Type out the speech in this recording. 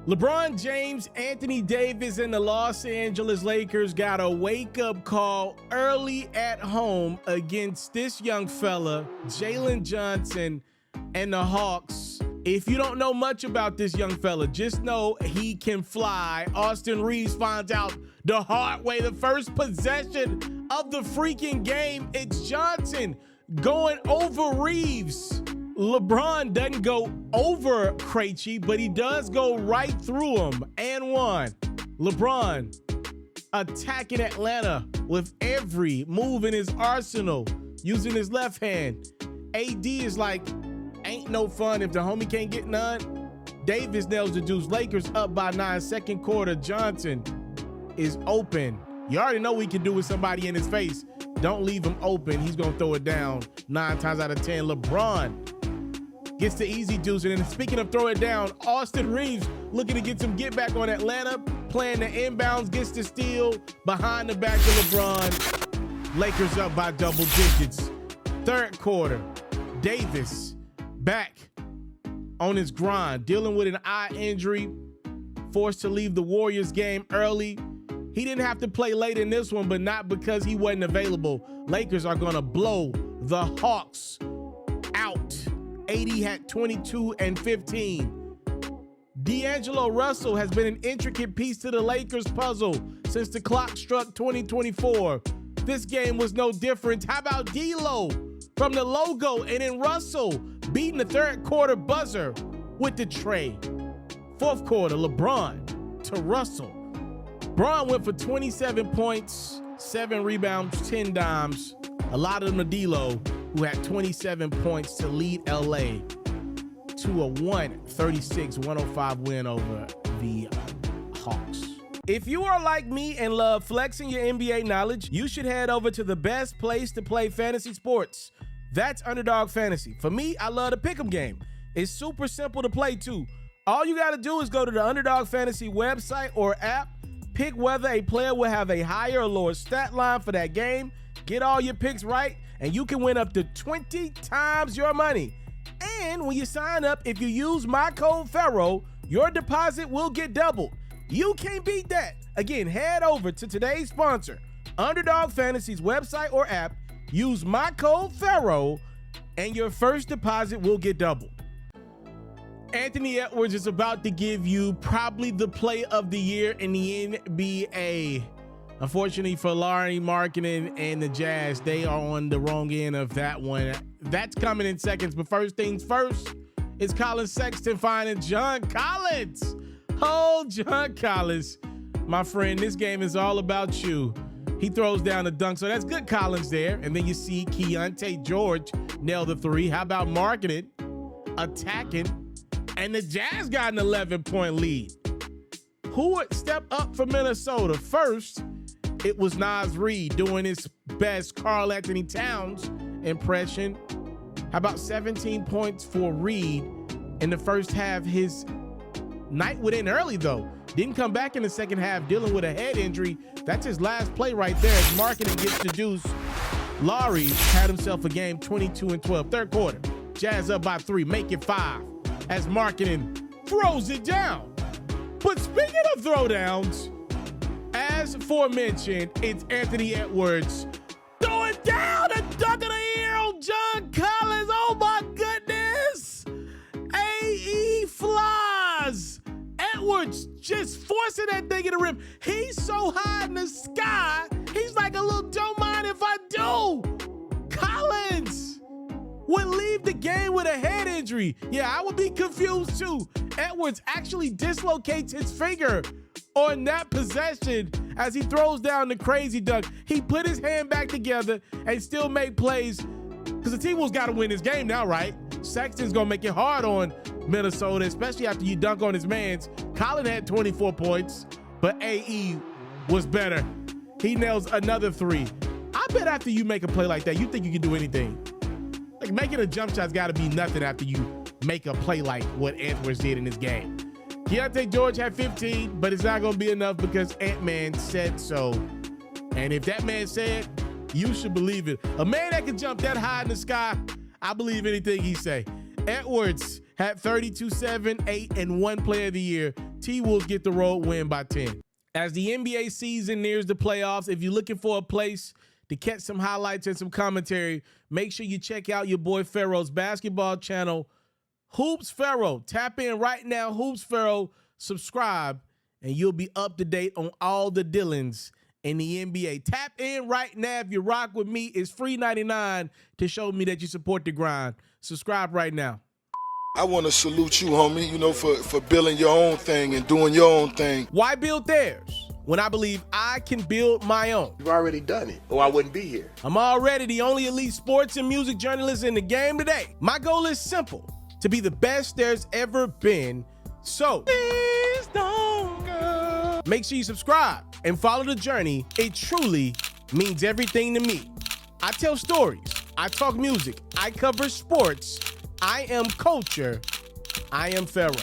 LeBron James, Anthony Davis, and the Los Angeles Lakers got a wake-up call early at home against this young fella, Jalen Johnson, and the Hawks. If you don't know much about this young fella, just know he can fly. Austin Reaves finds out the hard way. The first possession of the freaking game, it's Johnson going over Reaves. LeBron doesn't go over Krejci, but he does go right through him and one. LeBron attacking Atlanta with every move in his arsenal, using his left hand. AD is like, ain't no fun if the homie can't get none. Davis nails the deuce. Lakers up by 9, second quarter. Johnson is open. You already know what he can do with somebody in his face. Don't leave him open. He's going to throw it down 9 times out of 10. LeBron gets the easy deuce. And then speaking of throw it down, Austin Reaves looking to get some get back on Atlanta, playing the inbounds, gets the steal behind the back of LeBron. Lakers up by double digits. Third quarter, Davis back on his grind, dealing with an eye injury, forced to leave the Warriors game early. He didn't have to play late in this one, but not because he wasn't available. Lakers are gonna blow the Hawks out. 80 had 22 and 15. D'Angelo Russell has been an intricate piece to the Lakers puzzle since the clock struck 2024. This game was no different. How about D'Lo from the logo, and then Russell beating the third quarter buzzer with the tray. Fourth quarter, LeBron to Russell. Bron went for 27 points, 7 rebounds, 10 dimes. A lot of them to D'Lo, who had 27 points to lead LA to a 136-105 win over the Hawks. If you are like me and love flexing your NBA knowledge, you should head over to the best place to play fantasy sports. That's Underdog Fantasy. For me, I love the pick'em game. It's super simple to play too. All you gotta do is go to the Underdog Fantasy website or app, pick whether a player will have a higher or lower stat line for that game, get all your picks right, and you can win up to 20 times your money. And when you sign up, if you use my code FERRO, your deposit will get doubled. You can't beat that. Again, head over to today's sponsor, Underdog Fantasy's website or app, use my code FERRO, and your first deposit will get doubled. Anthony Edwards is about to give you probably the play of the year in the NBA. Unfortunately for Lauri Markkanen and the Jazz, they are on the wrong end of that one. That's coming in seconds, but first things first, it's Colin Sexton finding John Collins. Oh, John Collins, my friend, this game is all about you. He throws down the dunk, so that's good Collins there. And then you see Keontae George nail the three. How about Markkanen attacking? And the Jazz got an 11-point lead. Who would step up for Minnesota? First, it was Naz Reid doing his best Karl Anthony Towns impression. How about 17 points for Reid in the first half? His night would end early, though. Didn't come back in the second half, dealing with a head injury. That's his last play right there. As Markkanen gets the deuce, Lauri had himself a game, 22 and 12. Third quarter, Jazz up by 3, make it 5. As Markkanen throws it down. But speaking of throwdowns, as aforementioned, it's Anthony Edwards throwing down a dunk of the year on John Collins. Oh my goodness. AE flies. Edwards just forcing that thing in the rim. He's so high in the sky, he's like a little don't mind if I do. Collins would leave the game with a head injury. Yeah, I would be confused too. Edwards actually dislocates his finger on that possession as he throws down the crazy dunk. He put his hand back together and still made plays because the Timberwolves got to win this game now, right? Sexton's going to make it hard on Minnesota, especially after you dunk on his mans. Colin had 24 points, but AE was better. He nails another 3. I bet after you make a play like that, you think you can do anything. Like, making a jump shot's got to be nothing after you make a play like what Edwards did in this game. Keontae George had 15, but it's not going to be enough because Ant-Man said so. And if that man said, you should believe it. A man that can jump that high in the sky, I believe anything he say. Edwards had 32, 7, 8, and 1 player of the year. T-Wolves get the road win by 10. As the NBA season nears the playoffs, if you're looking for a place to catch some highlights and some commentary, make sure you check out your boy Ferro's basketball channel, Hoops Ferro. Tap in right now, Hoops Ferro, subscribe, and you'll be up to date on all the dealings in the NBA. Tap in right now if you rock with me. It's free $99 to show me that you support the grind. Subscribe right now. I want to salute you, homie, you know, for building your own thing and doing your own thing. Why build theirs when I believe I can build my own? You've already done it, or I wouldn't be here. I'm already the only elite sports and music journalist in the game today. My goal is simple, to be the best there's ever been. So, please don't go. Make sure you subscribe and follow the journey. It truly means everything to me. I tell stories. I talk music. I cover sports. I am culture. I am Ferro.